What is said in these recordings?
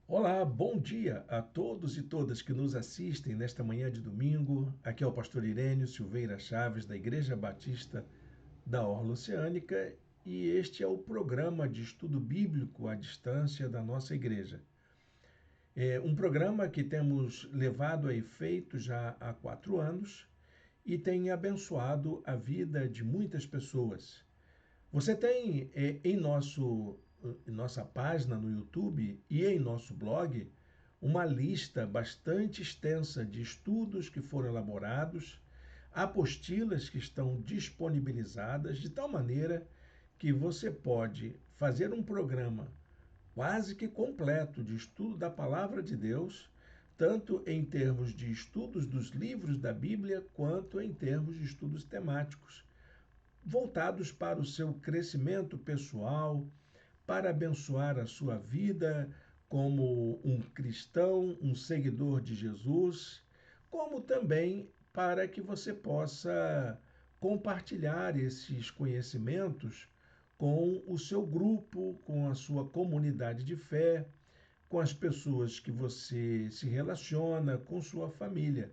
Olá, bom dia a todos e todas que nos assistem nesta manhã de domingo. Aqui é o pastor Irênio Silveira Chaves, da Igreja Batista da Orla Oceânica, e este é o programa de estudo bíblico à distância da nossa igreja. É um programa que temos levado a efeito já há 4 anos e tem abençoado a vida de muitas pessoas. Você tem em nossa página no YouTube e em nosso blog uma lista bastante extensa de estudos que foram elaborados, apostilas que estão disponibilizadas, de tal maneira que você pode fazer um programa quase que completo de estudo da Palavra de Deus, tanto em termos de estudos dos livros da Bíblia, quanto em termos de estudos temáticos voltados para o seu crescimento pessoal, para abençoar a sua vida como um cristão, um seguidor de Jesus, como também para que você possa compartilhar esses conhecimentos com o seu grupo, com a sua comunidade de fé, com as pessoas que você se relaciona, com sua família.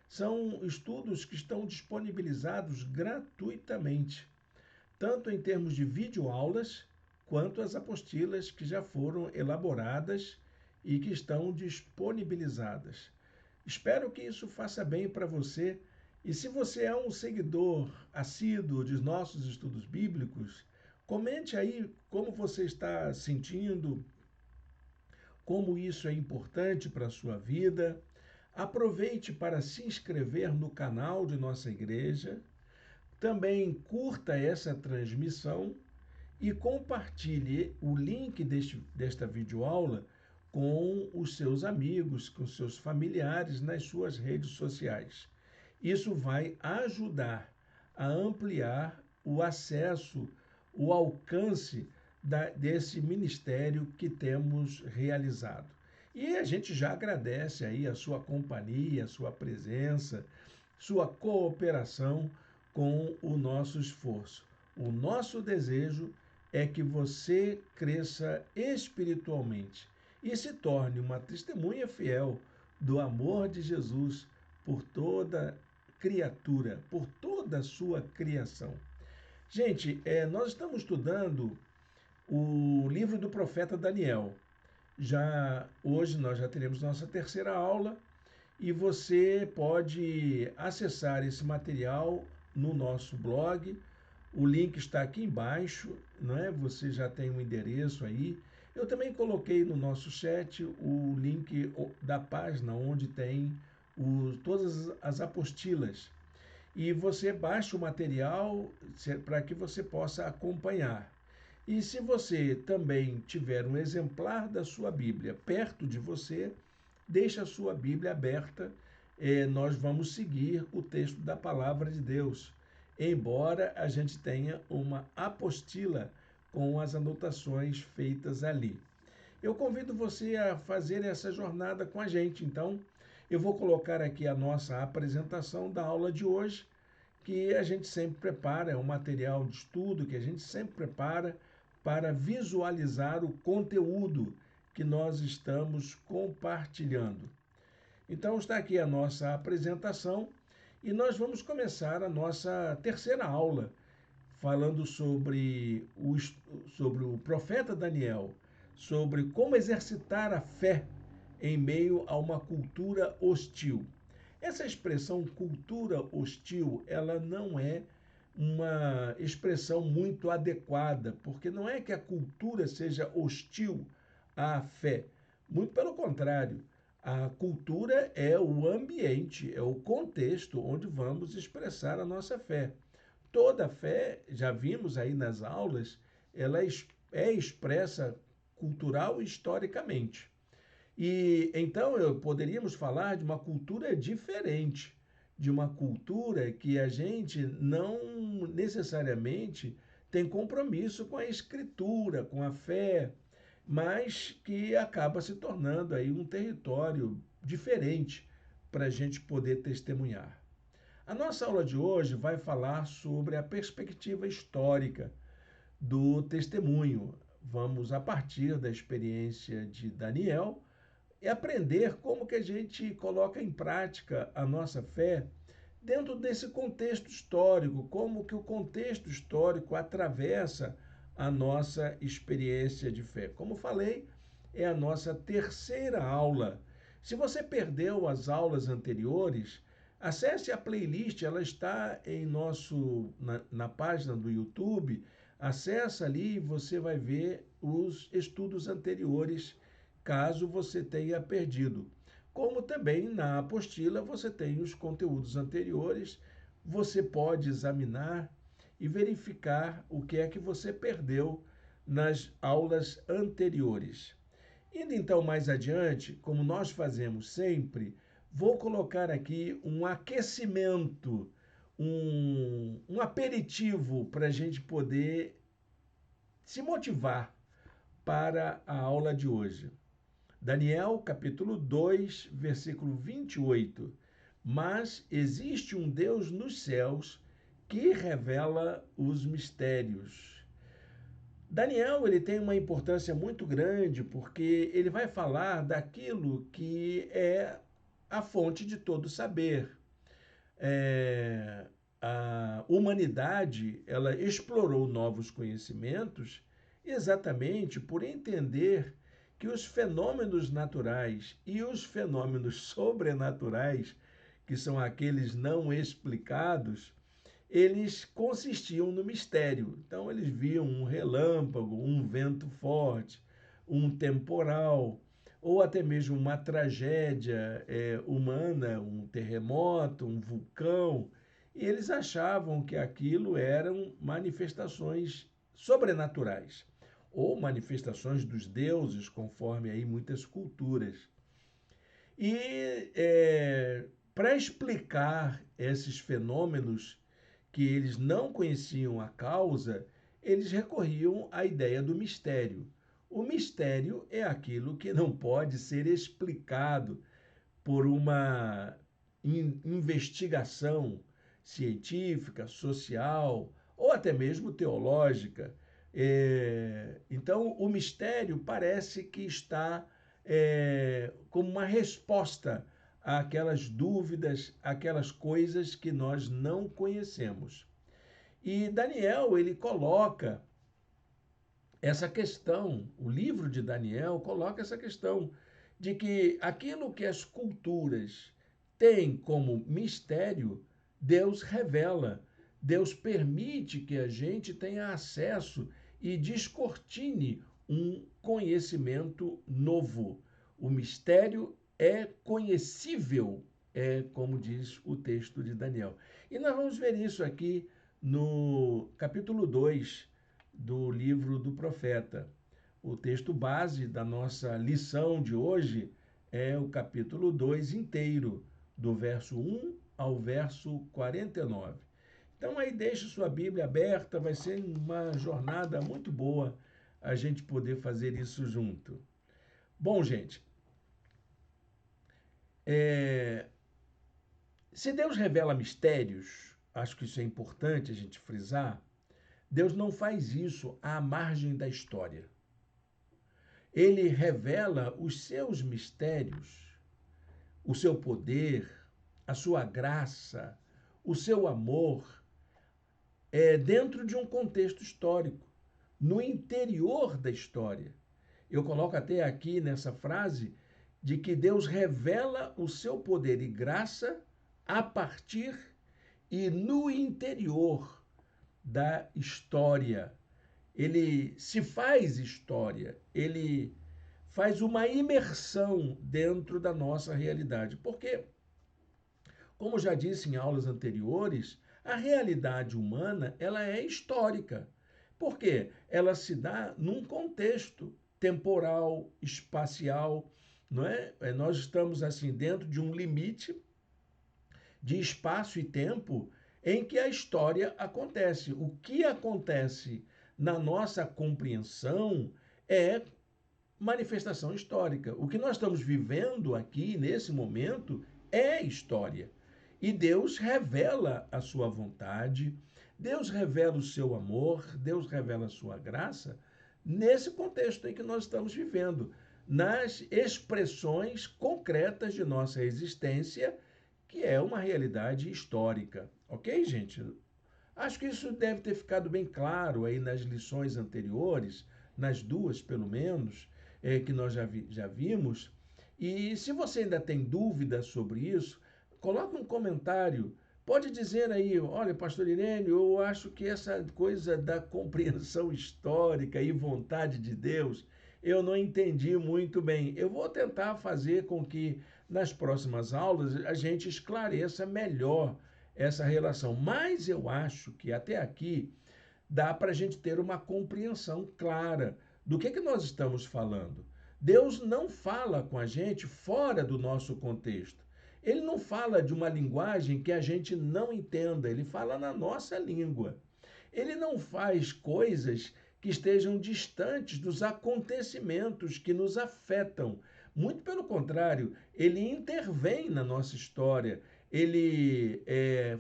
São estudos que estão disponibilizados gratuitamente, tanto em termos de videoaulas, quanto as apostilas que já foram elaboradas e que estão disponibilizadas. Espero que isso faça bem para você. E se você é um seguidor assíduo de nossos estudos bíblicos, comente aí como você está sentindo, como isso é importante para a sua vida. Aproveite para se inscrever no canal de nossa igreja. Também curta essa transmissão e compartilhe o link desta videoaula com os seus amigos, com seus familiares nas suas redes sociais. Isso vai ajudar a ampliar o acesso, o alcance desse ministério que temos realizado. E a gente já agradece aí a sua companhia, a sua presença, sua cooperação com o nosso esforço. O nosso desejo é que você cresça espiritualmente e se torne uma testemunha fiel do amor de Jesus por toda criatura, por toda a sua criação. Gente, nós estamos estudando o livro do profeta Daniel. Já hoje nós já teremos nossa terceira aula e você pode acessar esse material no nosso blog. O link está aqui embaixo, não é? Você já tem um endereço aí. Eu também coloquei no nosso chat o link da página onde tem todas as apostilas. E você baixa o material para que você possa acompanhar. E se você também tiver um exemplar da sua Bíblia perto de você, deixe a sua Bíblia aberta. Nós vamos seguir o texto da palavra de Deus, embora a gente tenha uma apostila com as anotações feitas ali. Eu convido você a fazer essa jornada com a gente. Então, eu vou colocar aqui a nossa apresentação da aula de hoje, que a gente sempre prepara, é um material de estudo que a gente sempre prepara para visualizar o conteúdo que nós estamos compartilhando. Então, está aqui a nossa apresentação e nós vamos começar a nossa terceira aula, falando sobre o profeta Daniel, sobre como exercitar a fé em meio a uma cultura hostil. Essa expressão cultura hostil, ela não é uma expressão muito adequada, porque não é que a cultura seja hostil à fé. Muito pelo contrário, a cultura é o ambiente, é o contexto onde vamos expressar a nossa fé. Toda fé, já vimos aí nas aulas, ela é expressa cultural e historicamente. E então poderíamos falar de uma cultura diferente, de uma cultura que a gente não necessariamente tem compromisso com a escritura, com a fé, mas que acaba se tornando aí um território diferente para a gente poder testemunhar. A nossa aula de hoje vai falar sobre a perspectiva histórica do testemunho. Vamos, a partir da experiência de Daniel, é aprender como que a gente coloca em prática a nossa fé dentro desse contexto histórico, como que o contexto histórico atravessa a nossa experiência de fé. Como falei, é a nossa terceira aula. Se você perdeu as aulas anteriores, acesse a playlist, ela está na página do YouTube. Acesse ali e você vai ver os estudos anteriores, caso você tenha perdido. Como também na apostila você tem os conteúdos anteriores, você pode examinar e verificar o que é que você perdeu nas aulas anteriores. Indo então mais adiante, como nós fazemos sempre, vou colocar aqui um aquecimento, um aperitivo para a gente poder se motivar para a aula de hoje. Daniel, capítulo 2, versículo 28. Mas existe um Deus nos céus que revela os mistérios. Daniel, ele tem uma importância muito grande porque ele vai falar daquilo que é a fonte de todo saber. A humanidade, ela explorou novos conhecimentos exatamente por entender que os fenômenos naturais e os fenômenos sobrenaturais, que são aqueles não explicados, eles consistiam no mistério. Então, eles viam um relâmpago, um vento forte, um temporal, ou até mesmo uma tragédia humana, um terremoto, um vulcão, e eles achavam que aquilo eram manifestações sobrenaturais, ou manifestações dos deuses, conforme aí muitas culturas. E para explicar esses fenômenos que eles não conheciam a causa, eles recorriam à ideia do mistério. O mistério é aquilo que não pode ser explicado por uma investigação científica, social ou até mesmo teológica. Então, o mistério parece que está como uma resposta àquelas dúvidas, aquelas coisas que nós não conhecemos. E Daniel, ele coloca essa questão, o livro de Daniel coloca essa questão de que aquilo que as culturas têm como mistério, Deus revela, Deus permite que a gente tenha acesso e descortine um conhecimento novo. O mistério é conhecível, como diz o texto de Daniel. E nós vamos ver isso aqui no capítulo 2 do livro do profeta. O texto base da nossa lição de hoje é o capítulo 2 inteiro, do verso 1 ao verso 49. Então aí deixe sua Bíblia aberta, vai ser uma jornada muito boa a gente poder fazer isso junto. Bom, gente, se Deus revela mistérios, acho que isso é importante a gente frisar, Deus não faz isso à margem da história. Ele revela os seus mistérios, o seu poder, a sua graça, o seu amor, dentro de um contexto histórico, no interior da história. Eu coloco até aqui nessa frase de que Deus revela o seu poder e graça a partir e no interior da história. Ele se faz história, ele faz uma imersão dentro da nossa realidade. Porque, como já disse em aulas anteriores, a realidade humana ela é histórica. Por quê? Ela se dá num contexto temporal, espacial, não é? Nós estamos assim dentro de um limite de espaço e tempo em que a história acontece. O que acontece na nossa compreensão é manifestação histórica. O que nós estamos vivendo aqui, nesse momento, é história. E Deus revela a sua vontade, Deus revela o seu amor, Deus revela a sua graça nesse contexto em que nós estamos vivendo. nas expressões concretas de nossa existência, que é uma realidade histórica. Ok, gente? Acho que isso deve ter ficado bem claro aí nas lições anteriores, nas duas pelo menos, que nós já vimos. E se você ainda tem dúvidas sobre isso, coloque um comentário. Pode dizer aí, olha, pastor Irênio, eu acho que essa coisa da compreensão histórica e vontade de Deus, eu não entendi muito bem. Eu vou tentar fazer com que nas próximas aulas a gente esclareça melhor essa relação. Mas eu acho que até aqui dá para a gente ter uma compreensão clara do que nós estamos falando. Deus não fala com a gente fora do nosso contexto. Ele não fala de uma linguagem que a gente não entenda, ele fala na nossa língua. Ele não faz coisas que estejam distantes dos acontecimentos que nos afetam. Muito pelo contrário, ele intervém na nossa história, ele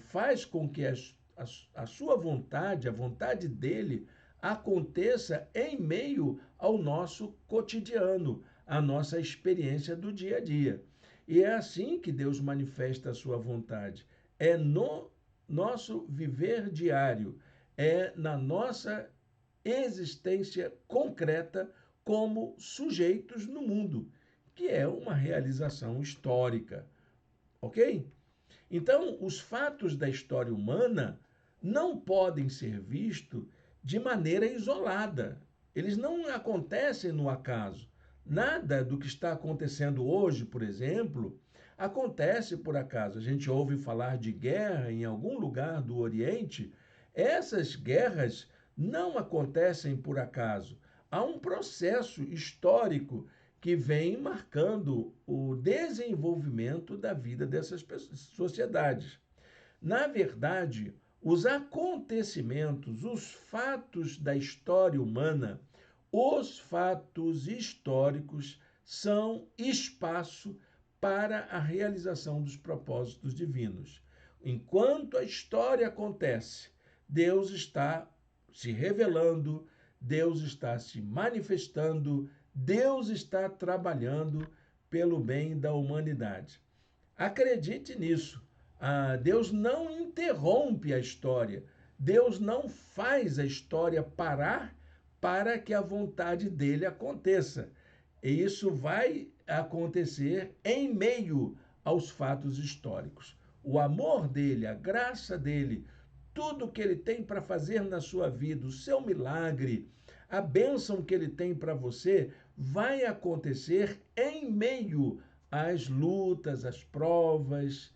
faz com que a sua vontade, a vontade dele, aconteça em meio ao nosso cotidiano, à nossa experiência do dia a dia. E é assim que Deus manifesta a sua vontade. É no nosso viver diário, é na nossa existência concreta como sujeitos no mundo, que é uma realização histórica, ok? Então, os fatos da história humana não podem ser vistos de maneira isolada. Eles não acontecem no acaso. Nada do que está acontecendo hoje, por exemplo, acontece por acaso. A gente ouve falar de guerra em algum lugar do Oriente. Essas guerras não acontecem por acaso. Há um processo histórico que vem marcando o desenvolvimento da vida dessas sociedades. Na verdade, os acontecimentos, os fatos da história humana, os fatos históricos são espaço para a realização dos propósitos divinos. Enquanto a história acontece, Deus está se revelando, Deus está se manifestando, Deus está trabalhando pelo bem da humanidade. Acredite nisso. Deus não interrompe a história. Deus não faz a história parar para que a vontade dele aconteça. E isso vai acontecer em meio aos fatos históricos. O amor dele, a graça dele, tudo que ele tem para fazer na sua vida, o seu milagre, a bênção que ele tem para você, vai acontecer em meio às lutas, às provas,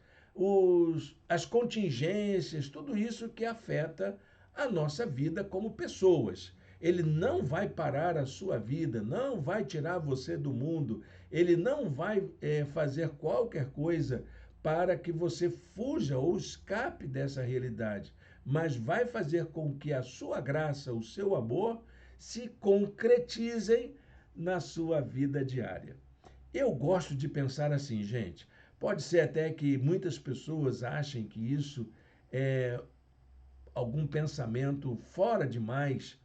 as contingências, tudo isso que afeta a nossa vida como pessoas. Ele não vai parar a sua vida, não vai tirar você do mundo, ele não vai fazer qualquer coisa para que você fuja ou escape dessa realidade, mas vai fazer com que a sua graça, o seu amor, se concretizem na sua vida diária. Eu gosto de pensar assim, gente. Pode ser até que muitas pessoas achem que isso é algum pensamento fora demais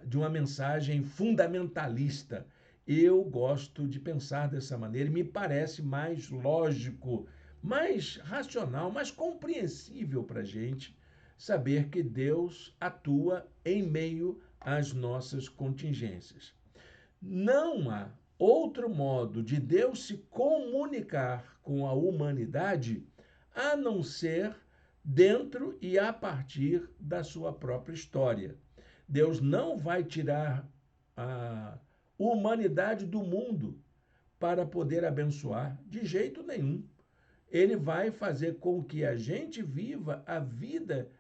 de uma mensagem fundamentalista. Eu gosto de pensar dessa maneira e me parece mais lógico, mais racional, mais compreensível para a gente saber que Deus atua em meio às nossas contingências. Não há outro modo de Deus se comunicar com a humanidade a não ser dentro e a partir da sua própria história. Deus não vai tirar a humanidade do mundo para poder abençoar de jeito nenhum. Ele vai fazer com que a gente viva a vida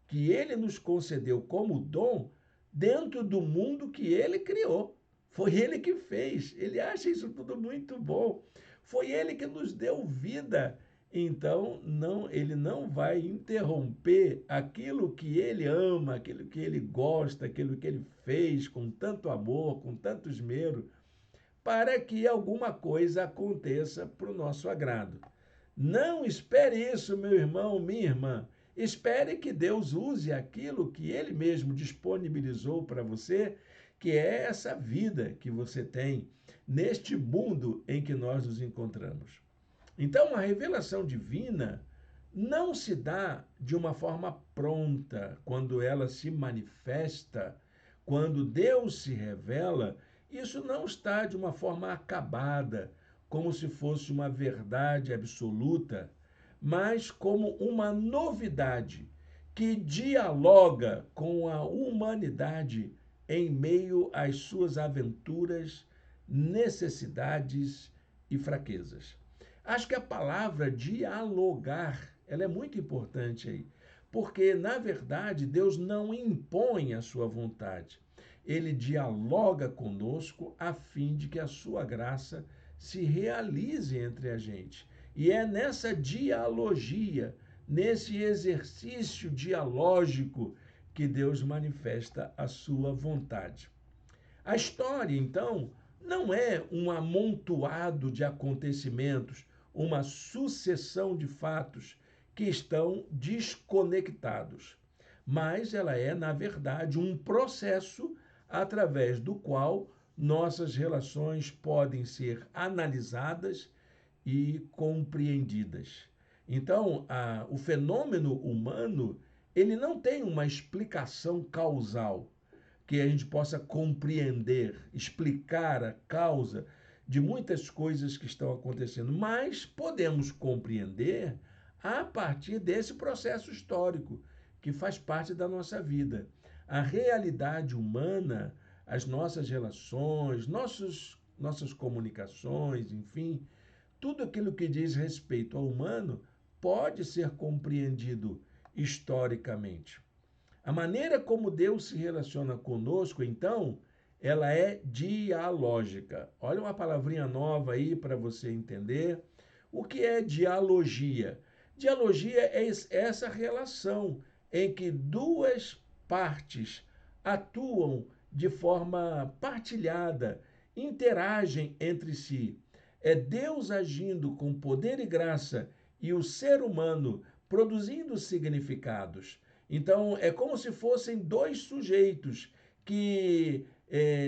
que ele nos concedeu como dom dentro do mundo que ele criou. Foi ele que fez. Ele acha isso tudo muito bom. Foi ele que nos deu vida. Então, ele não vai interromper aquilo que ele ama, aquilo que ele gosta, aquilo que ele fez com tanto amor, com tanto esmero, para que alguma coisa aconteça para o nosso agrado. Não espere isso, meu irmão, minha irmã. Espere que Deus use aquilo que ele mesmo disponibilizou para você que é essa vida que você tem neste mundo em que nós nos encontramos. Então, a revelação divina não se dá de uma forma pronta, quando ela se manifesta, quando Deus se revela, isso não está de uma forma acabada, como se fosse uma verdade absoluta, mas como uma novidade que dialoga com a humanidade em meio às suas aventuras, necessidades e fraquezas. Acho que a palavra dialogar, ela é muito importante aí, porque na verdade Deus não impõe a sua vontade. Ele dialoga conosco a fim de que a sua graça se realize entre a gente. E é nessa dialogia, nesse exercício dialógico, que Deus manifesta a sua vontade. A história, então, não é um amontoado de acontecimentos, uma sucessão de fatos que estão desconectados, mas ela é, na verdade, um processo através do qual nossas relações podem ser analisadas e compreendidas. Então, o fenômeno humano, ele não tem uma explicação causal que a gente possa compreender, explicar a causa de muitas coisas que estão acontecendo, mas podemos compreender a partir desse processo histórico que faz parte da nossa vida. A realidade humana, as nossas relações, nossas comunicações, enfim, tudo aquilo que diz respeito ao humano pode ser compreendido historicamente. A maneira como Deus se relaciona conosco, então, ela é dialógica. Olha uma palavrinha nova aí para você entender. O que é dialogia? Dialogia é essa relação em que duas partes atuam de forma partilhada, interagem entre si. É Deus agindo com poder e graça e o ser humano produzindo significados. Então, é como se fossem dois sujeitos que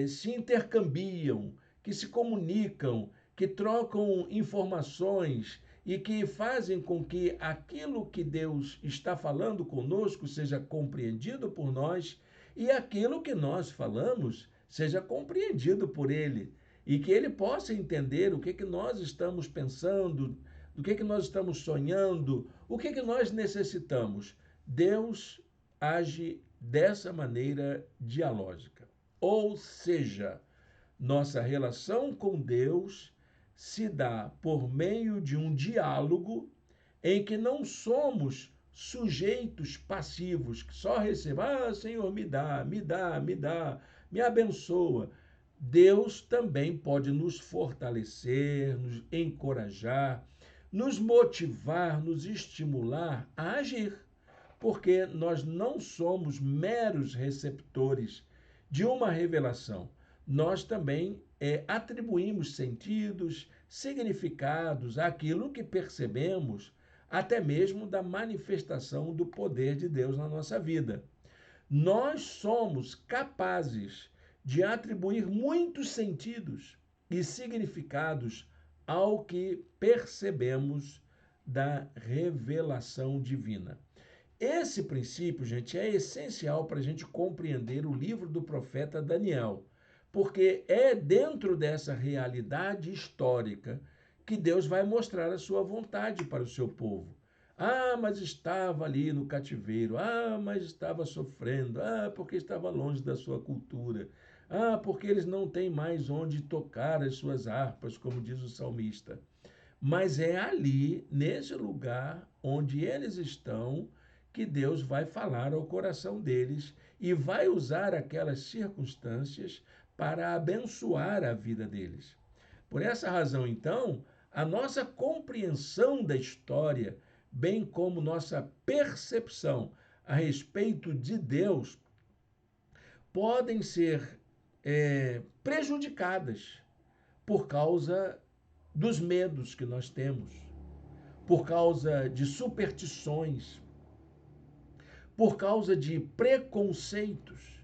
se intercambiam, que se comunicam, que trocam informações e que fazem com que aquilo que Deus está falando conosco seja compreendido por nós e aquilo que nós falamos seja compreendido por Ele. E que Ele possa entender o que nós estamos pensando, do que nós estamos sonhando, o que nós necessitamos. Deus age dessa maneira dialógica. Ou seja, nossa relação com Deus se dá por meio de um diálogo em que não somos sujeitos passivos que só recebem, Senhor, me dá, me dá, me dá, me abençoa. Deus também pode nos fortalecer, nos encorajar, nos motivar, nos estimular a agir, porque nós não somos meros receptores de uma revelação. Nós também atribuímos sentidos, significados àquilo que percebemos, até mesmo da manifestação do poder de Deus na nossa vida. Nós somos capazes de atribuir muitos sentidos e significados ao que percebemos da revelação divina. Esse princípio, gente, é essencial para a gente compreender o livro do profeta Daniel, porque é dentro dessa realidade histórica que Deus vai mostrar a sua vontade para o seu povo. Ah, mas estava ali no cativeiro. Ah, mas estava sofrendo. Ah, porque estava longe da sua cultura. Ah, porque eles não têm mais onde tocar as suas harpas, como diz o salmista. Mas é ali, nesse lugar onde eles estão, que Deus vai falar ao coração deles e vai usar aquelas circunstâncias para abençoar a vida deles. Por essa razão, então, a nossa compreensão da história, bem como nossa percepção a respeito de Deus, podem ser prejudicadas por causa dos medos que nós temos, por causa de superstições, por causa de preconceitos,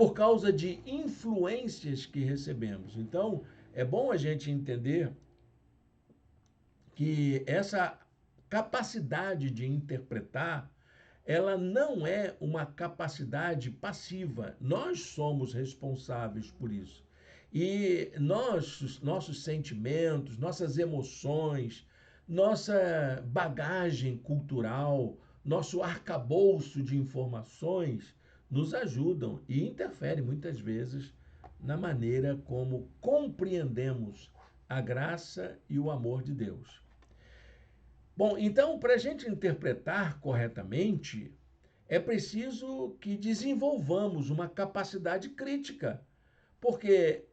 por causa de influências que recebemos. Então, é bom a gente entender que essa capacidade de interpretar, ela não é uma capacidade passiva. Nós somos responsáveis por isso. E nossos sentimentos, nossas emoções, nossa bagagem cultural, nosso arcabouço de informações nos ajudam e interferem muitas vezes na maneira como compreendemos a graça e o amor de Deus. Bom, então, para a gente interpretar corretamente, é preciso que desenvolvamos uma capacidade crítica, porque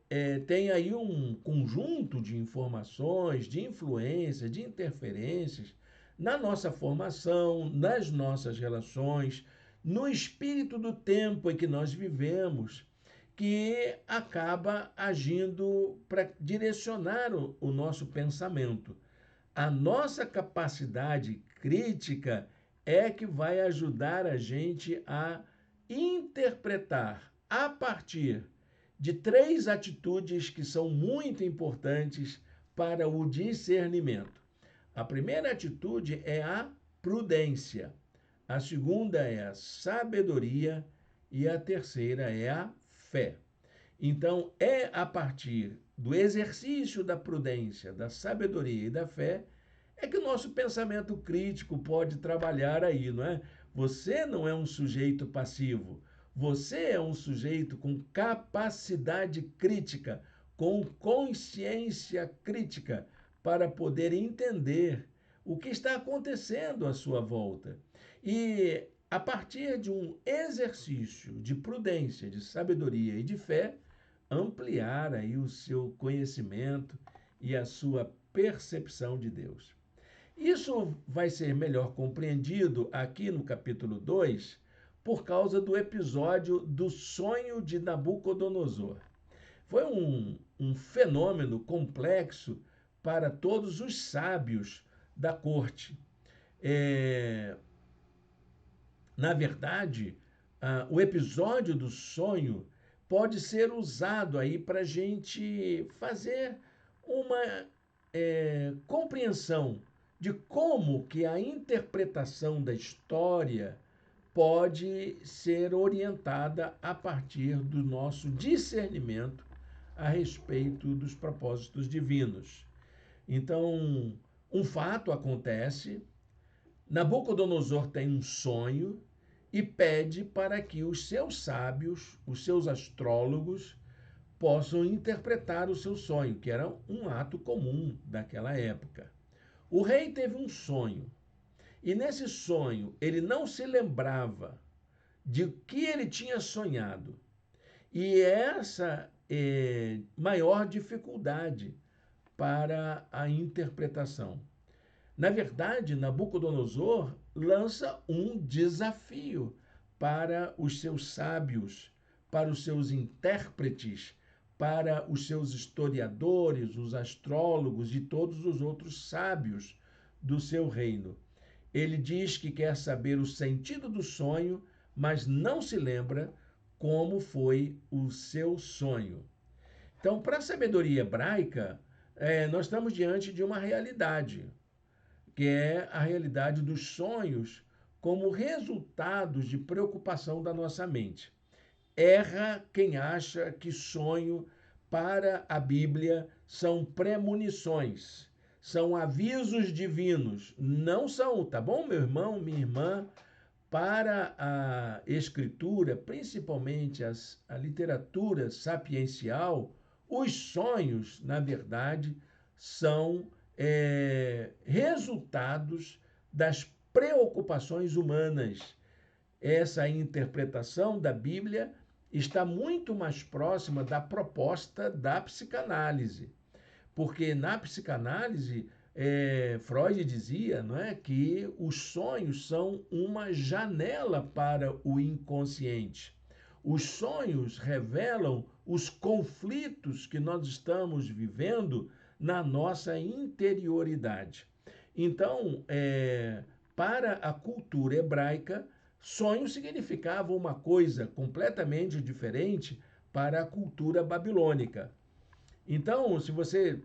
tem aí um conjunto de informações, de influências, de interferências na nossa formação, nas nossas relações, no espírito do tempo em que nós vivemos, que acaba agindo para direcionar o nosso pensamento. A nossa capacidade crítica é que vai ajudar a gente a interpretar a partir de três atitudes que são muito importantes para o discernimento. A primeira atitude é a prudência, a segunda é a sabedoria e a terceira é a fé. Então, é a partir do exercício da prudência, da sabedoria e da fé é que o nosso pensamento crítico pode trabalhar aí, não é? Você não é um sujeito passivo, você é um sujeito com capacidade crítica, com consciência crítica, para poder entender o que está acontecendo à sua volta. E a partir de um exercício de prudência, de sabedoria e de fé, ampliar aí o seu conhecimento e a sua percepção de Deus. Isso vai ser melhor compreendido aqui no capítulo 2 por causa do episódio do sonho de Nabucodonosor. Foi um fenômeno complexo para todos os sábios da corte. Na verdade, o episódio do sonho pode ser usado aí para a gente fazer uma compreensão de como que a interpretação da história pode ser orientada a partir do nosso discernimento a respeito dos propósitos divinos. Então, um fato acontece, Nabucodonosor tem um sonho e pede para que os seus sábios, os seus astrólogos, possam interpretar o seu sonho, que era um ato comum daquela época. O rei teve um sonho, e nesse sonho ele não se lembrava de que ele tinha sonhado. E essa é maior dificuldade para a interpretação. Na verdade, Nabucodonosor lança um desafio para os seus sábios, para os seus intérpretes, para os seus historiadores, os astrólogos e todos os outros sábios do seu reino. Ele diz que quer saber o sentido do sonho, mas não se lembra como foi o seu sonho. Então, para a sabedoria hebraica, nós estamos diante de uma realidade, que é a realidade dos sonhos como resultados de preocupação da nossa mente. Erra quem acha que sonho para a Bíblia são premonições, são avisos divinos. Não são, tá bom, meu irmão, minha irmã? Para a escritura, principalmente a literatura sapiencial, os sonhos, na verdade, são resultados das preocupações humanas. Essa interpretação da Bíblia está muito mais próxima da proposta da psicanálise, porque na psicanálise Freud dizia, não é, que os sonhos são uma janela para o inconsciente. Os sonhos revelam os conflitos que nós estamos vivendo na nossa interioridade. Então, para a cultura hebraica, Sonho significava uma coisa completamente diferente para a cultura babilônica. Então, se você,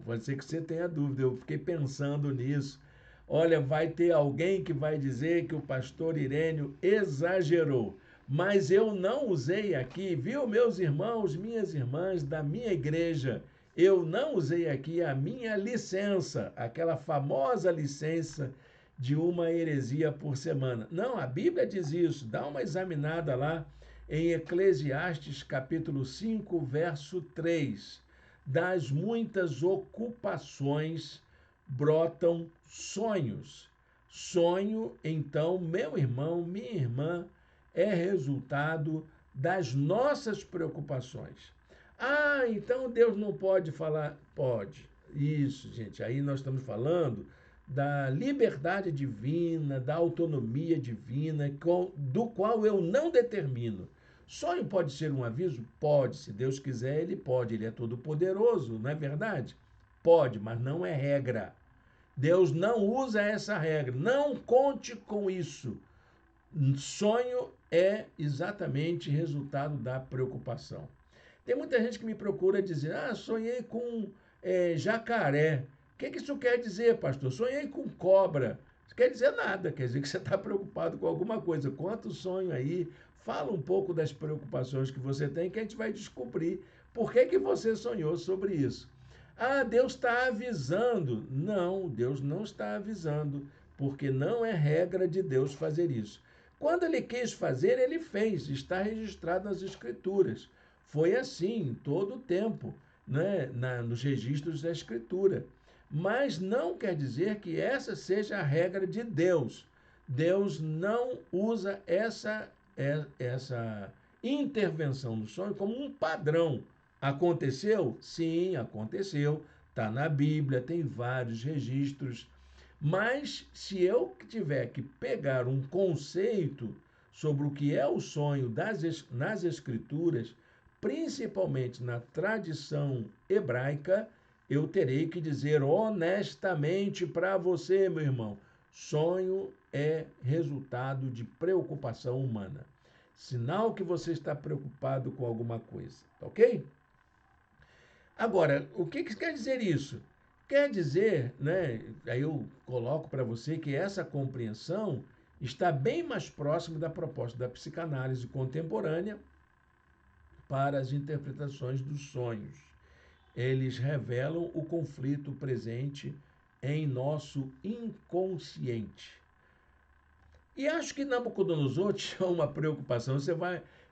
pode ser que você tenha dúvida, eu fiquei pensando nisso. Olha, vai ter alguém que vai dizer que o pastor Irênio exagerou, mas eu não usei aqui, viu, meus irmãos, minhas irmãs da minha igreja, eu não usei aqui a minha licença, aquela famosa licença de uma heresia por semana. Não, a Bíblia diz isso, dá uma examinada lá em Eclesiastes capítulo 5, verso 3. Das muitas ocupações brotam sonhos. Sonho, então, meu irmão, minha irmã, é resultado das nossas preocupações. Ah, então Deus não pode falar? Pode. Isso, gente. Aí nós estamos falando da liberdade divina, da autonomia divina, do qual eu não determino. Sonho pode ser um aviso? Pode. Se Deus quiser, ele pode. Ele é todo poderoso, não é verdade? Pode, mas não é regra. Deus não usa essa regra. Não conte com isso. Sonho é exatamente resultado da preocupação. Tem muita gente que me procura dizer: ah, sonhei com jacaré. O que isso quer dizer, pastor? Sonhei com cobra. Isso quer dizer nada, quer dizer que você está preocupado com alguma coisa. Conta o sonho aí, fala um pouco das preocupações que você tem, que a gente vai descobrir por que você sonhou sobre isso. Ah, Deus está avisando. Não, Deus não está avisando, porque não é regra de Deus fazer isso. Quando ele quis fazer, ele fez, está registrado nas Escrituras. Foi assim em todo o tempo, né? Nos registros da Escritura. Mas não quer dizer que essa seja a regra de Deus. Deus não usa essa intervenção no sonho como um padrão. Aconteceu? Sim, aconteceu. Está na Bíblia, tem vários registros. Mas se eu tiver que pegar um conceito sobre o que é o sonho nas Escrituras, principalmente na tradição hebraica, eu terei que dizer honestamente para você, meu irmão: sonho é resultado de preocupação humana. Sinal que você está preocupado com alguma coisa, tá ok? Agora, o que quer dizer isso? Quer dizer, né, aí eu coloco para você que essa compreensão está bem mais próxima da proposta da psicanálise contemporânea para as interpretações dos sonhos. Eles revelam o conflito presente em nosso inconsciente. E acho que Nabucodonosor tinha uma preocupação.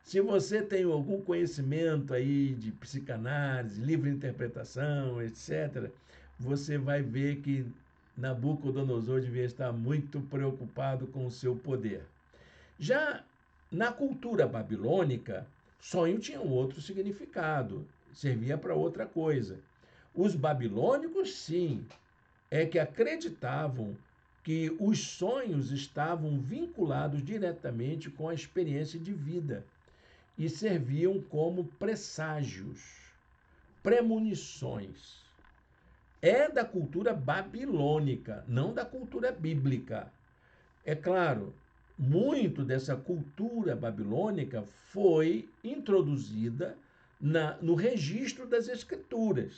Se você tem algum conhecimento aí de psicanálise, livre interpretação, etc., você vai ver que Nabucodonosor devia estar muito preocupado com o seu poder. Já na cultura babilônica, sonho tinha um outro significado, servia para outra coisa. Os babilônicos, sim, é que acreditavam que os sonhos estavam vinculados diretamente com a experiência de vida e serviam como presságios, premonições. É da cultura babilônica, não da cultura bíblica. É claro, muito dessa cultura babilônica foi introduzida no registro das Escrituras.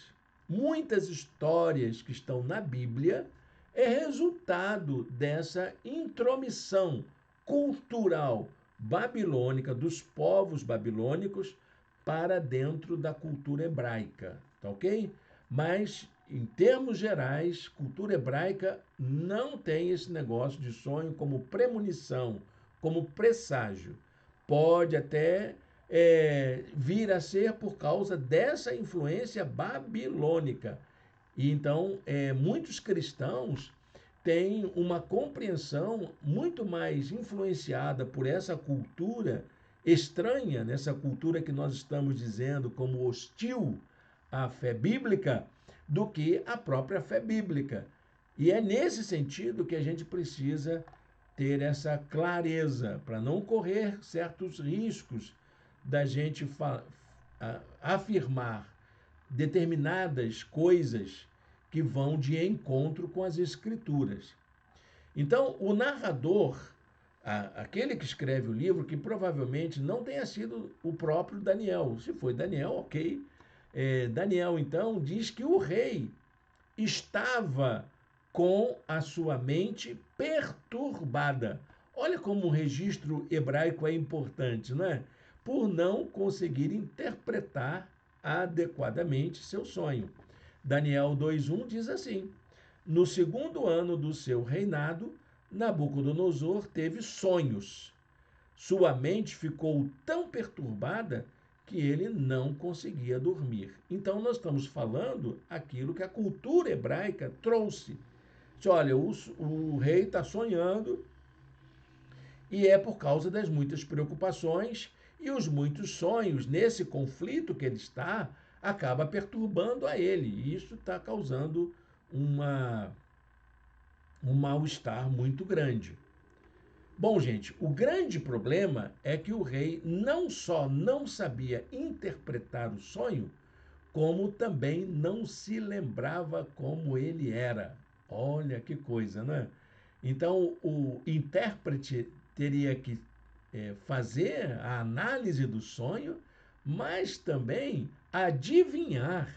Muitas histórias que estão na Bíblia é resultado dessa intromissão cultural babilônica dos povos babilônicos para dentro da cultura hebraica, tá ok? Mas, em termos gerais, cultura hebraica não tem esse negócio de sonho como premonição, como presságio. Pode até vir a ser por causa dessa influência babilônica. E então, muitos cristãos têm uma compreensão muito mais influenciada por essa cultura estranha, nessa cultura que nós estamos dizendo como hostil à fé bíblica, do que a própria fé bíblica. E é nesse sentido que a gente precisa ter essa clareza para não correr certos riscos da gente afirmar determinadas coisas que vão de encontro com as escrituras. Então, o narrador aquele que escreve o livro, que provavelmente não tenha sido o próprio Daniel. Se foi Daniel, ok. Daniel, então, diz que o rei estava com a sua mente perturbada. Olha como o registro hebraico é importante, não é? Por não conseguir interpretar adequadamente seu sonho. Daniel 2:1 diz assim: no segundo ano do seu reinado, Nabucodonosor teve sonhos. Sua mente ficou tão perturbada que ele não conseguia dormir. Então, nós estamos falando aquilo que a cultura hebraica trouxe. Olha, o rei está sonhando e é por causa das muitas preocupações e os muitos sonhos nesse conflito que ele está, acaba perturbando a ele. E isso está causando um mal-estar muito grande. Bom, gente, o grande problema é que o rei não só não sabia interpretar o sonho, como também não se lembrava como ele era. Olha que coisa, né? Então, o intérprete teria que fazer a análise do sonho, mas também adivinhar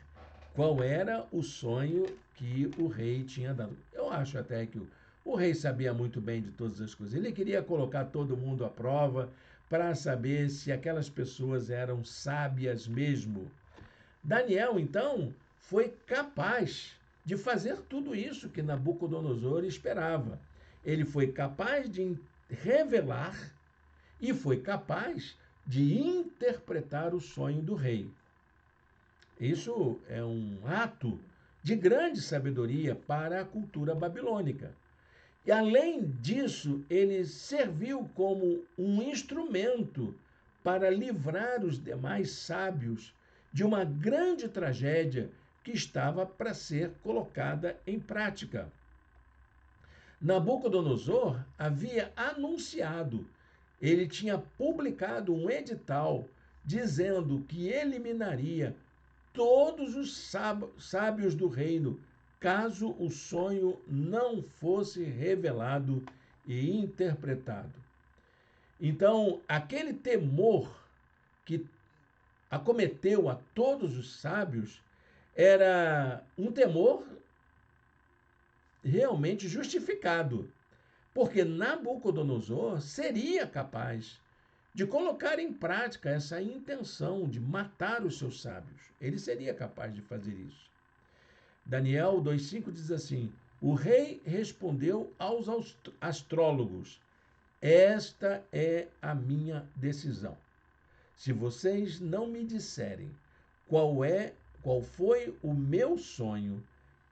qual era o sonho que o rei tinha dado. Eu acho até que o rei sabia muito bem de todas as coisas. Ele queria colocar todo mundo à prova para saber se aquelas pessoas eram sábias mesmo. Daniel, então, foi capaz de fazer tudo isso que Nabucodonosor esperava. Ele foi capaz de revelar e foi capaz de interpretar o sonho do rei. Isso é um ato de grande sabedoria para a cultura babilônica. E, além disso, ele serviu como um instrumento para livrar os demais sábios de uma grande tragédia que estava para ser colocada em prática. Nabucodonosor havia anunciado, ele tinha publicado um edital dizendo que eliminaria todos os sábios do reino, caso o sonho não fosse revelado e interpretado. Então, aquele temor que acometeu a todos os sábios era um temor realmente justificado, porque Nabucodonosor seria capaz de colocar em prática essa intenção de matar os seus sábios. Ele seria capaz de fazer isso. Daniel 2:5 diz assim: o rei respondeu aos astrólogos: esta é a minha decisão. Se vocês não me disserem qual foi o meu sonho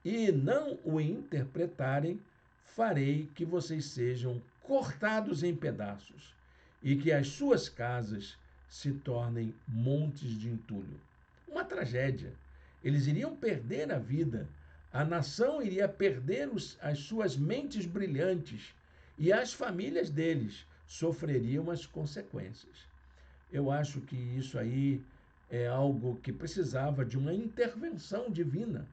e não o interpretarem, farei que vocês sejam cortados em pedaços e que as suas casas se tornem montes de entulho. Uma tragédia. Eles iriam perder a vida, a nação iria perder as suas mentes brilhantes e as famílias deles sofreriam as consequências. Eu acho que isso aí é algo que precisava de uma intervenção divina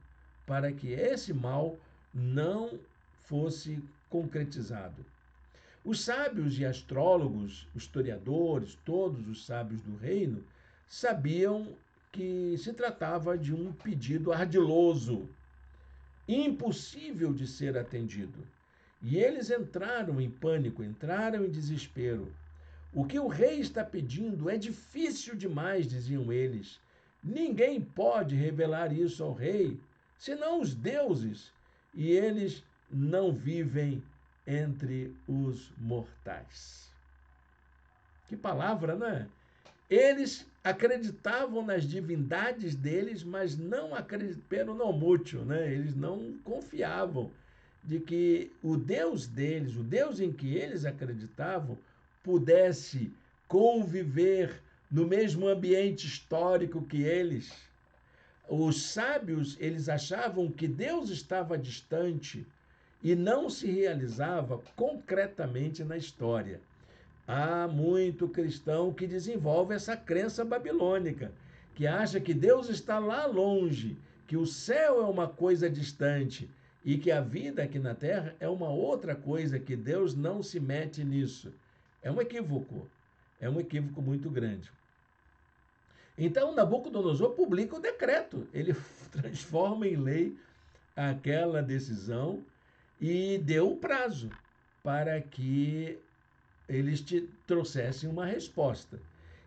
para que esse mal não fosse concretizado. Os sábios e astrólogos, historiadores, todos os sábios do reino, sabiam que se tratava de um pedido ardiloso, impossível de ser atendido. E eles entraram em pânico, entraram em desespero. O que o rei está pedindo é difícil demais, diziam eles. Ninguém pode revelar isso ao rei, senão os deuses, e eles não vivem entre os mortais. Que palavra, né? Eles acreditavam nas divindades deles, mas não acreditavam no mútuo, né? Eles não confiavam de que o Deus deles, o Deus em que eles acreditavam, pudesse conviver no mesmo ambiente histórico que eles. Os sábios, eles achavam que Deus estava distante e não se realizava concretamente na história. Há muito cristão que desenvolve essa crença babilônica, que acha que Deus está lá longe, que o céu é uma coisa distante e que a vida aqui na terra é uma outra coisa, que Deus não se mete nisso. É um equívoco muito grande. Então, Nabucodonosor publica o decreto, ele transforma em lei aquela decisão e deu o prazo para que eles te trouxessem uma resposta.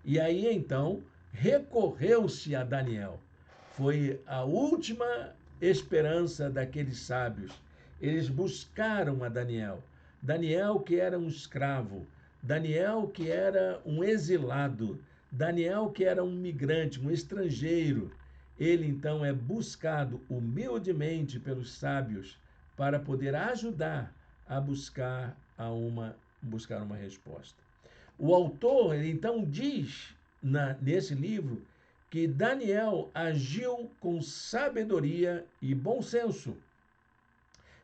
E aí então recorreu-se a Daniel. Foi a última esperança daqueles sábios. Eles buscaram a Daniel. Daniel, que era um escravo, Daniel, que era um exilado, Daniel, que era um migrante, um estrangeiro. Ele então é buscado humildemente pelos sábios para poder ajudar a buscar uma resposta. O autor, ele, então, diz nesse livro que Daniel agiu com sabedoria e bom senso.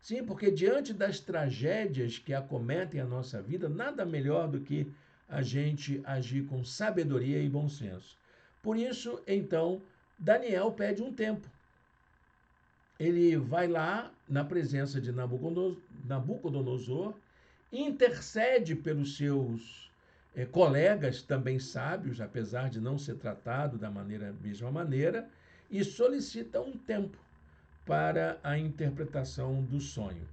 Sim, porque diante das tragédias que acometem a nossa vida, nada melhor do que a gente agir com sabedoria e bom senso. Por isso, então, Daniel pede um tempo. Ele vai lá na presença de Nabucodonosor, intercede pelos seus colegas também sábios, apesar de não ser tratado da mesma maneira, e solicita um tempo para a interpretação do sonho.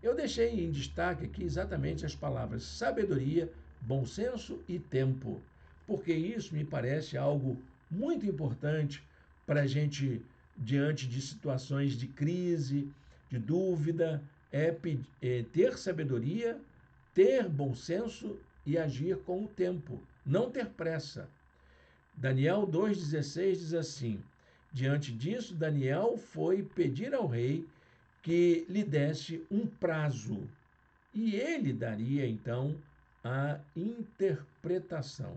Eu deixei em destaque aqui exatamente as palavras sabedoria, bom senso e tempo, porque isso me parece algo muito importante para a gente, diante de situações de crise, de dúvida, ter sabedoria, ter bom senso e agir com o tempo, não ter pressa. Daniel 2,16 diz assim: diante disso, Daniel foi pedir ao rei que lhe desse um prazo, e ele daria então a interpretação.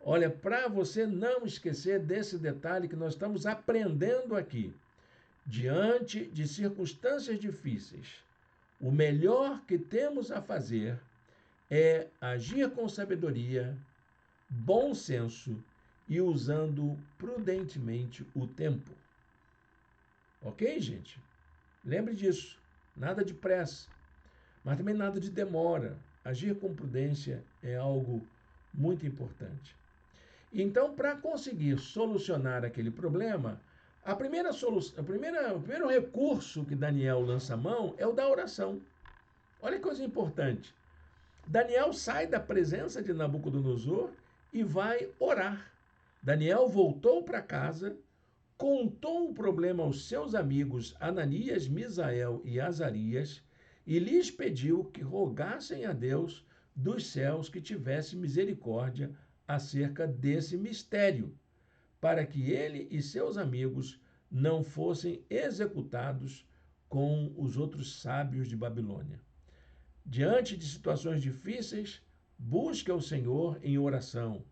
Olha, para você não esquecer desse detalhe que nós estamos aprendendo aqui, diante de circunstâncias difíceis, o melhor que temos a fazer é agir com sabedoria, bom senso e usando prudentemente o tempo. Ok, gente? Lembre disso. Nada de pressa, mas também nada de demora. Agir com prudência é algo muito importante. Então, para conseguir solucionar aquele problema, a primeira solução, o primeiro recurso que Daniel lança a mão é o da oração. Olha que coisa importante. Daniel sai da presença de Nabucodonosor e vai orar. Daniel voltou para casa, contou o problema aos seus amigos Ananias, Misael e Azarias e lhes pediu que rogassem a Deus dos céus que tivesse misericórdia acerca desse mistério, para que ele e seus amigos não fossem executados com os outros sábios de Babilônia. Diante de situações difíceis, busque ao Senhor em oração.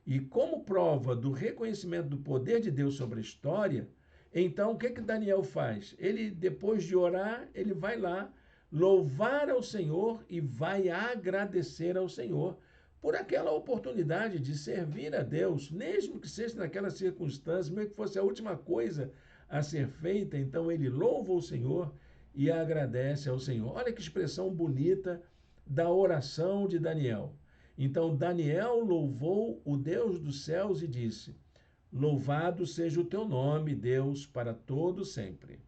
E como prova do reconhecimento do poder de Deus sobre a história, então o que Daniel faz? Ele, depois de orar, ele vai lá louvar ao Senhor e vai agradecer ao Senhor por aquela oportunidade de servir a Deus, mesmo que seja naquela circunstância, mesmo que fosse a última coisa a ser feita, então ele louva o Senhor e agradece ao Senhor. Olha que expressão bonita da oração de Daniel. Então Daniel louvou o Deus dos céus e disse: louvado seja o teu nome, Deus, para todo sempre.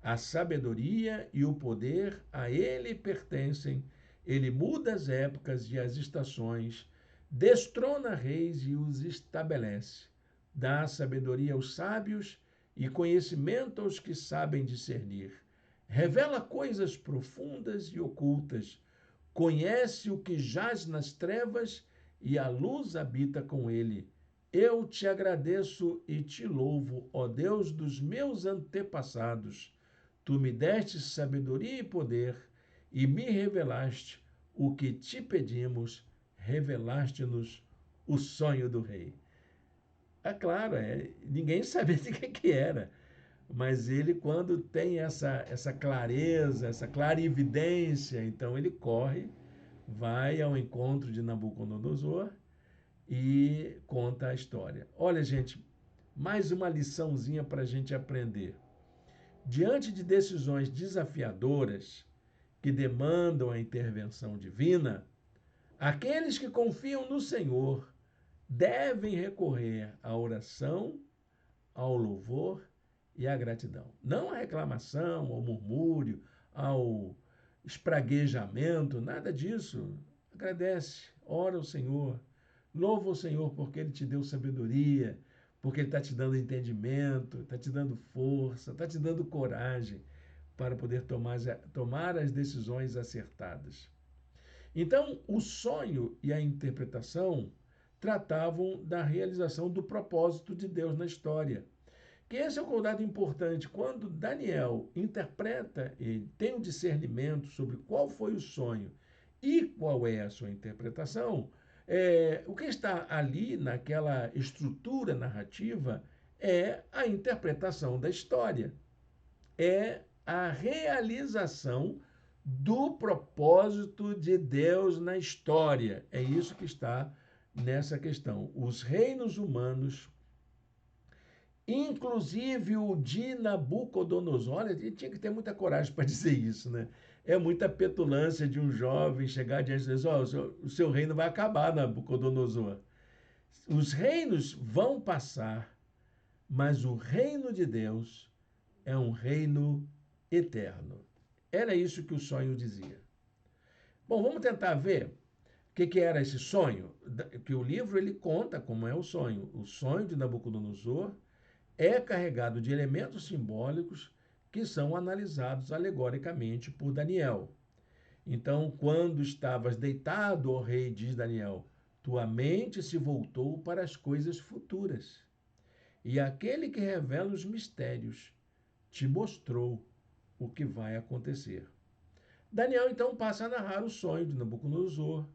A sabedoria e o poder a ele pertencem. Ele muda as épocas e as estações, destrona reis e os estabelece. Dá sabedoria aos sábios e conhecimento aos que sabem discernir. Revela coisas profundas e ocultas. Conhece o que jaz nas trevas e a luz habita com ele. Eu te agradeço e te louvo, ó Deus dos meus antepassados. Tu me deste sabedoria e poder e me revelaste o que te pedimos, revelaste-nos o sonho do rei. É claro, ninguém sabia de que era, mas ele, quando tem essa clareza, essa clarividência, então ele corre, vai ao encontro de Nabucodonosor e conta a história. Olha, gente, mais uma liçãozinha para a gente aprender. Diante de decisões desafiadoras que demandam a intervenção divina, Aqueles que confiam no Senhor devem recorrer à oração, ao louvor e à gratidão. Não à reclamação, ao murmúrio, ao espraguejamento, nada disso. Agradece, ora ao Senhor, louva o Senhor porque Ele te deu sabedoria, porque Ele está te dando entendimento, está te dando força, está te dando coragem para poder tomar as decisões acertadas. Então, o sonho e a interpretação tratavam da realização do propósito de Deus na história. Que esse é um dado importante. Quando Daniel interpreta e tem um discernimento sobre qual foi o sonho e qual é a sua interpretação, o que está ali naquela estrutura narrativa é a interpretação da história, é a realização do propósito de Deus na história. É isso que está nessa questão. Os reinos humanos, inclusive o de Nabucodonosor, olha, ele tinha que ter muita coragem para dizer isso, né? É muita petulância de um jovem chegar diante de Deus, o seu reino vai acabar, Nabucodonosor. Os reinos vão passar, mas o reino de Deus é um reino eterno. Era isso que o sonho dizia. Bom, vamos tentar ver o que era esse sonho, que o livro ele conta como é o sonho. O sonho de Nabucodonosor é carregado de elementos simbólicos que são analisados alegoricamente por Daniel. Então, quando estavas deitado, ó rei, diz Daniel, tua mente se voltou para as coisas futuras. E aquele que revela os mistérios te mostrou o que vai acontecer. Daniel então passa a narrar o sonho de Nabucodonosor.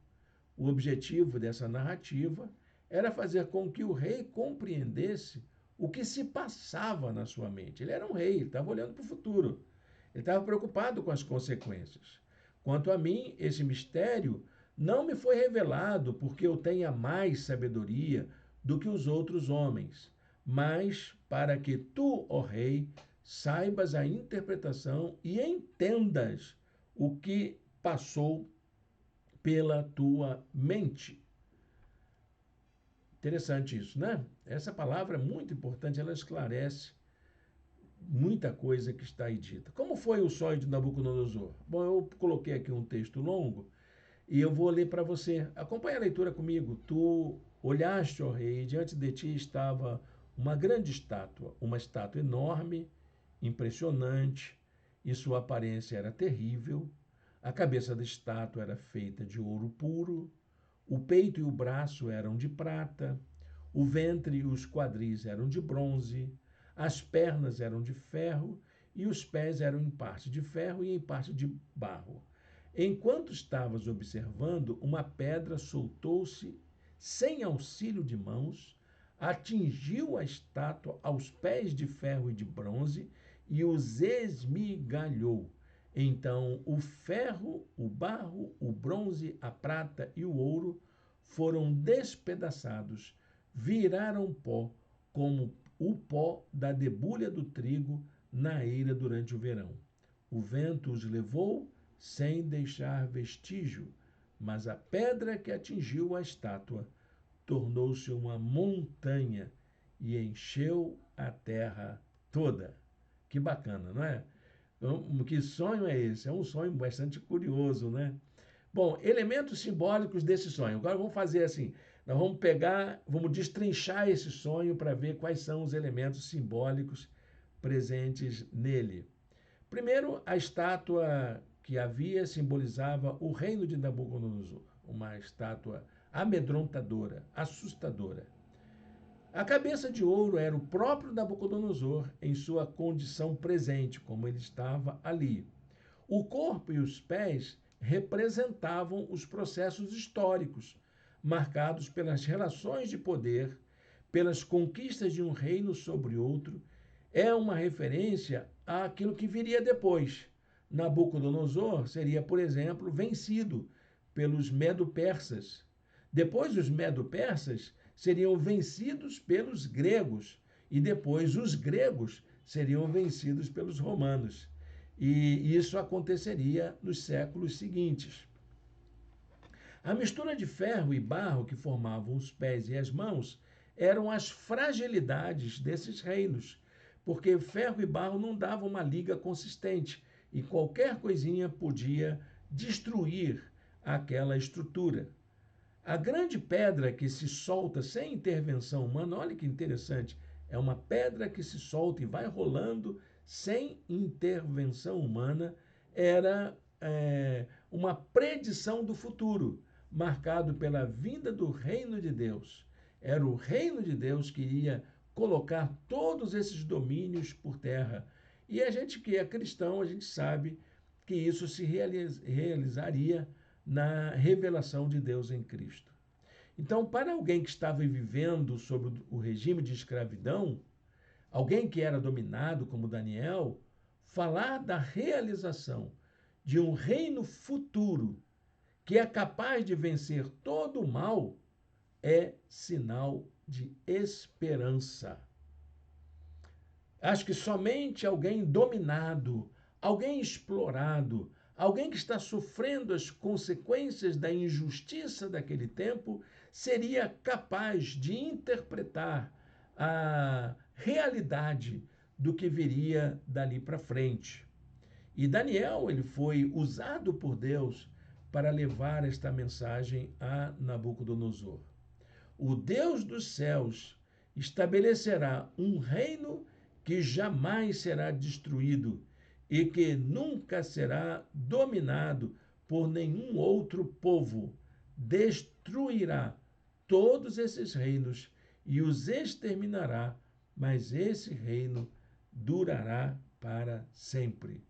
O objetivo dessa narrativa era fazer com que o rei compreendesse o que se passava na sua mente. Ele era um rei, ele estava olhando para o futuro. Ele estava preocupado com as consequências. Quanto a mim, esse mistério não me foi revelado porque eu tenha mais sabedoria do que os outros homens, mas para que tu, ó rei, saibas a interpretação e entendas o que passou pela tua mente. Interessante isso, né? Essa palavra é muito importante, ela esclarece muita coisa que está aí dita. Como foi o sonho de Nabucodonosor? Bom, eu coloquei aqui um texto longo e eu vou ler para você. Acompanhe a leitura comigo. Tu olhaste, ó rei, e diante de ti estava uma grande estátua, uma estátua enorme, impressionante, e sua aparência era terrível. A cabeça da estátua era feita de ouro puro, o peito e o braço eram de prata, o ventre e os quadris eram de bronze, as pernas eram de ferro e os pés eram em parte de ferro e em parte de barro. Enquanto estavas observando, uma pedra soltou-se sem auxílio de mãos, atingiu a estátua aos pés de ferro e de bronze e os esmigalhou. Então o ferro, o barro, o bronze, a prata e o ouro foram despedaçados, viraram pó, como o pó da debulha do trigo na eira durante o verão. O vento os levou sem deixar vestígio, mas a pedra que atingiu a estátua tornou-se uma montanha e encheu a terra toda. Que bacana, não é? Então, que sonho é esse? É um sonho bastante curioso, né? Bom, elementos simbólicos desse sonho. Agora vamos fazer assim: nós vamos pegar, vamos destrinchar esse sonho para ver quais são os elementos simbólicos presentes nele. Primeiro, a estátua que havia simbolizava o reino de Nabucodonosor, uma estátua amedrontadora, assustadora. A cabeça de ouro era o próprio Nabucodonosor em sua condição presente, como ele estava ali. O corpo e os pés representavam os processos históricos, marcados pelas relações de poder, pelas conquistas de um reino sobre outro. É uma referência àquilo que viria depois. Nabucodonosor seria, por exemplo, vencido pelos medo-persas. Depois dos medo-persas, seriam vencidos pelos gregos e depois os gregos seriam vencidos pelos romanos. E isso aconteceria nos séculos seguintes. A mistura de ferro e barro que formavam os pés e as mãos eram as fragilidades desses reinos, porque ferro e barro não davam uma liga consistente e qualquer coisinha podia destruir aquela estrutura. A grande pedra que se solta sem intervenção humana, olha que interessante, é uma pedra que se solta e vai rolando sem intervenção humana, era uma predição do futuro, marcado pela vinda do reino de Deus. Era o reino de Deus que iria colocar todos esses domínios por terra. E a gente que é cristão, a gente sabe que isso se realizaria na revelação de Deus em Cristo. Então, para alguém que estava vivendo sob o regime de escravidão, alguém que era dominado como Daniel, falar da realização de um reino futuro que é capaz de vencer todo o mal é sinal de esperança. Acho que somente alguém dominado, alguém explorado, alguém que está sofrendo as consequências da injustiça daquele tempo, seria capaz de interpretar a realidade do que viria dali para frente. E Daniel, ele foi usado por Deus para levar esta mensagem a Nabucodonosor. O Deus dos céus estabelecerá um reino que jamais será destruído e que nunca será dominado por nenhum outro povo. Destruirá todos esses reinos e os exterminará, mas esse reino durará para sempre.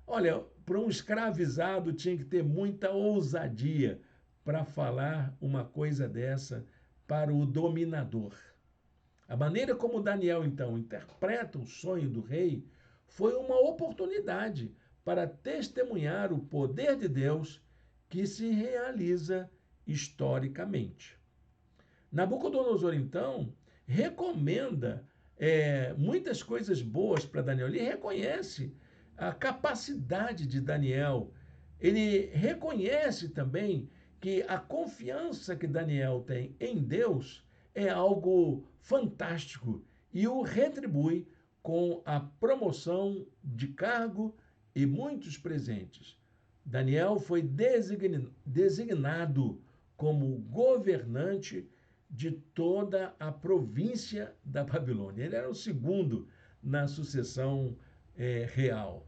Olha, para um escravizado tinha que ter muita ousadia para falar uma coisa dessa para o dominador. A maneira como Daniel, então, interpreta o sonho do rei foi uma oportunidade para testemunhar o poder de Deus que se realiza historicamente. Nabucodonosor, então, recomenda muitas coisas boas para Daniel. Ele reconhece a capacidade de Daniel. Ele reconhece também que a confiança que Daniel tem em Deus é algo fantástico e o retribui com a promoção de cargo e muitos presentes. Daniel foi designado como governante de toda a província da Babilônia. Ele era o segundo na sucessão real.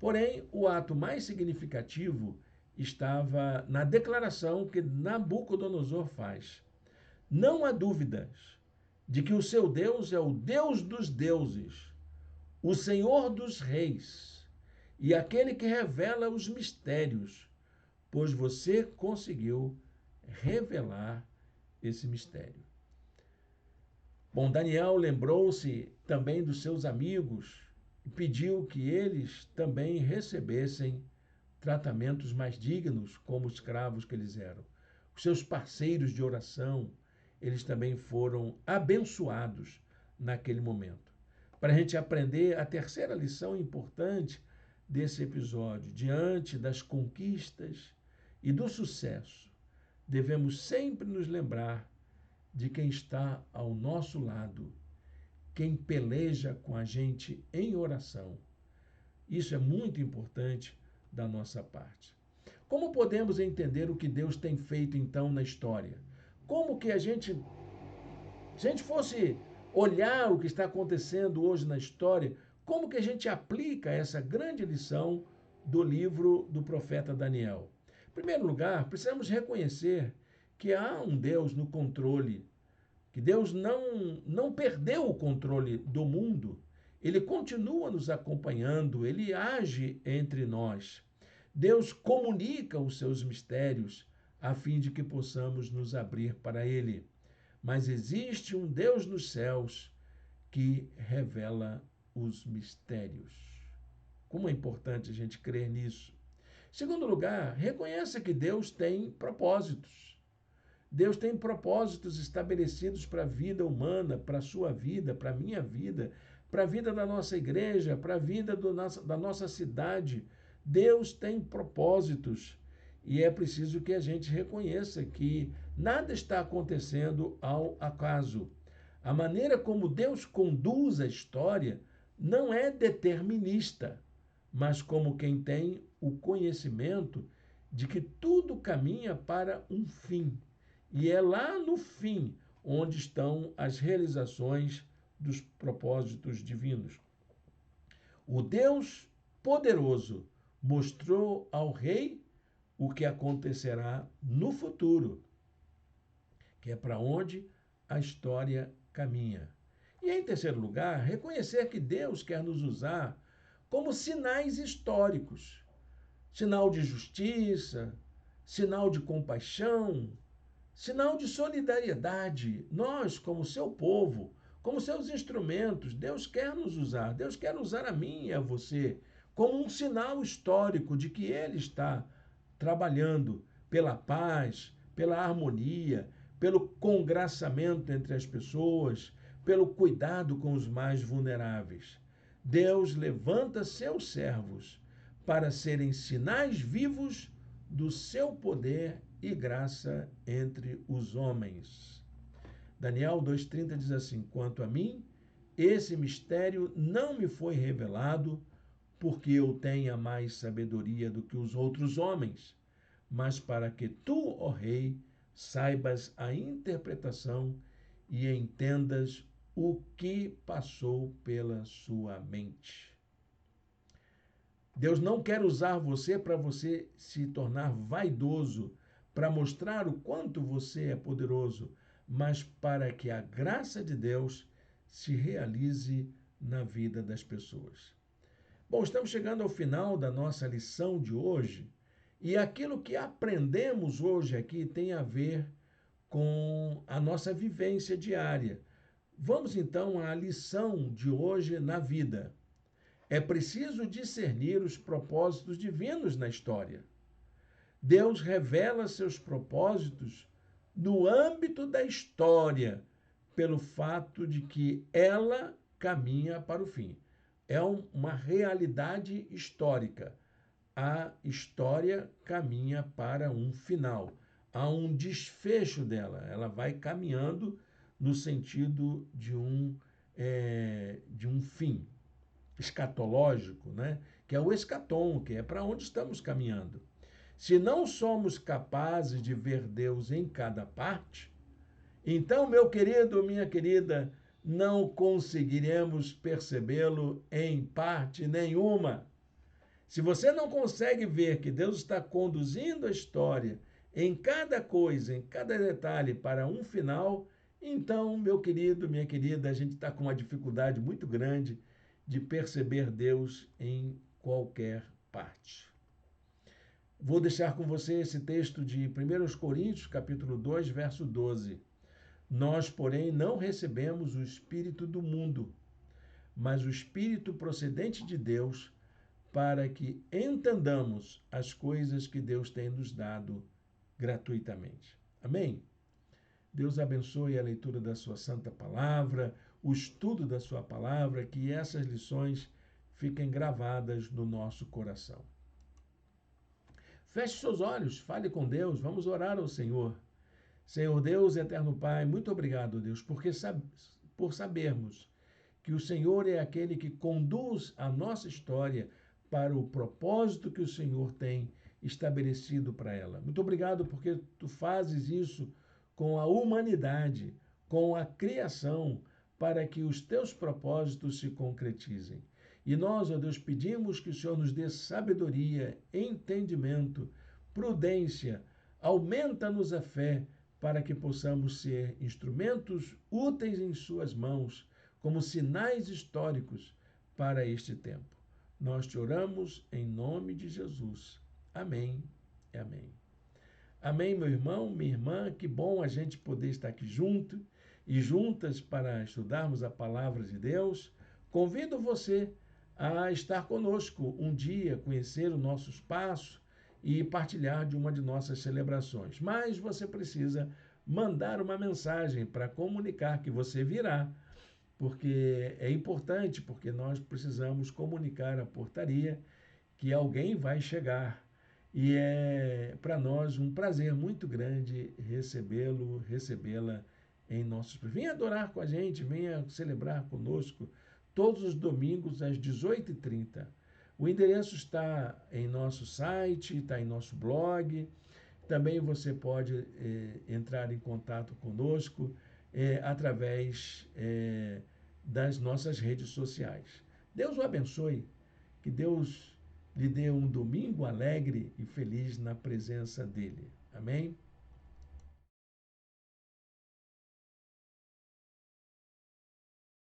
Porém, o ato mais significativo estava na declaração que Nabucodonosor faz. Não há dúvidas de que o seu Deus é o Deus dos deuses, o Senhor dos reis e aquele que revela os mistérios, pois você conseguiu revelar esse mistério. Bom, Daniel lembrou-se também dos seus amigos e pediu que eles também recebessem tratamentos mais dignos, como escravos que eles eram. Os seus parceiros de oração, eles também foram abençoados naquele momento. Para a gente aprender a terceira lição importante desse episódio, diante das conquistas e do sucesso, devemos sempre nos lembrar de quem está ao nosso lado, quem peleja com a gente em oração. Isso é muito importante da nossa parte. Como podemos entender o que Deus tem feito então na história? Como que se a gente fosse olhar o que está acontecendo hoje na história, como que a gente aplica essa grande lição do livro do profeta Daniel? Em primeiro lugar, precisamos reconhecer que há um Deus no controle, que Deus não perdeu o controle do mundo, ele continua nos acompanhando, ele age entre nós. Deus comunica os seus mistérios a fim de que possamos nos abrir para ele. Mas existe um Deus nos céus que revela os mistérios. Como é importante a gente crer nisso. Segundo lugar, reconheça que Deus tem propósitos. Deus tem propósitos estabelecidos para a vida humana, para a sua vida, para a minha vida, para a vida da nossa igreja, para a vida da nossa cidade. Deus tem propósitos E é preciso que a gente reconheça que nada está acontecendo ao acaso. A maneira como Deus conduz a história não é determinista, mas como quem tem o conhecimento de que tudo caminha para um fim. E é lá no fim onde estão as realizações dos propósitos divinos. O Deus poderoso mostrou ao rei o que acontecerá no futuro, que é para onde a história caminha. E, em terceiro lugar, reconhecer que Deus quer nos usar como sinais históricos, sinal de justiça, sinal de compaixão, sinal de solidariedade. Nós, como seu povo, como seus instrumentos, Deus quer nos usar. Deus quer usar a mim e a você como um sinal histórico de que Ele está trabalhando pela paz, pela harmonia, pelo congraçamento entre as pessoas, pelo cuidado com os mais vulneráveis. Deus levanta seus servos para serem sinais vivos do seu poder e graça entre os homens. Daniel 2,30 diz assim: quanto a mim, esse mistério não me foi revelado porque eu tenha mais sabedoria do que os outros homens, mas para que tu, ó rei, saibas a interpretação e entendas o que passou pela sua mente. Deus não quer usar você para você se tornar vaidoso, para mostrar o quanto você é poderoso, mas para que a graça de Deus se realize na vida das pessoas. Bom, estamos chegando ao final da nossa lição de hoje e aquilo que aprendemos hoje aqui tem a ver com a nossa vivência diária. Vamos então à lição de hoje na vida. É preciso discernir os propósitos divinos na história. Deus revela seus propósitos no âmbito da história, pelo fato de que ela caminha para o fim. É uma realidade histórica. A história caminha para um final. Há um desfecho dela. Ela vai caminhando no sentido de um fim escatológico, né? Que é o escatom, que é para onde estamos caminhando. Se não somos capazes de ver Deus em cada parte, então, meu querido, minha querida, não conseguiremos percebê-lo em parte nenhuma. Se você não consegue ver que Deus está conduzindo a história em cada coisa, em cada detalhe para um final, então, meu querido, minha querida, a gente está com uma dificuldade muito grande de perceber Deus em qualquer parte. Vou deixar com você esse texto de 1 Coríntios, capítulo 2, verso 12. Nós, porém, não recebemos o Espírito do mundo, mas o Espírito procedente de Deus, para que entendamos as coisas que Deus tem nos dado gratuitamente. Amém? Deus abençoe a leitura da sua santa palavra, o estudo da sua palavra, que essas lições fiquem gravadas no nosso coração. Feche seus olhos, fale com Deus, vamos orar ao Senhor. Senhor Deus, eterno Pai, muito obrigado, Deus, por sabermos que o Senhor é aquele que conduz a nossa história para o propósito que o Senhor tem estabelecido para ela. Muito obrigado porque tu fazes isso com a humanidade, com a criação, para que os teus propósitos se concretizem. E nós, ó Deus, pedimos que o Senhor nos dê sabedoria, entendimento, prudência, aumenta-nos a fé, para que possamos ser instrumentos úteis em suas mãos, como sinais históricos para este tempo. Nós te oramos em nome de Jesus. Amém e amém. Amém, meu irmão, minha irmã, que bom a gente poder estar aqui junto e juntas para estudarmos a palavra de Deus. Convido você a estar conosco um dia, conhecer o nosso espaço e partilhar de uma de nossas celebrações. Mas você precisa mandar uma mensagem para comunicar que você virá, porque é importante, porque nós precisamos comunicar à portaria que alguém vai chegar. e é para nós um prazer muito grande recebê-la em nossos. Venha adorar com a gente, venha celebrar conosco todos os domingos às 18h30. O endereço está em nosso site, está em nosso blog. Também você pode entrar em contato conosco através das nossas redes sociais. Deus o abençoe, que Deus lhe dê um domingo alegre e feliz na presença dele. Amém?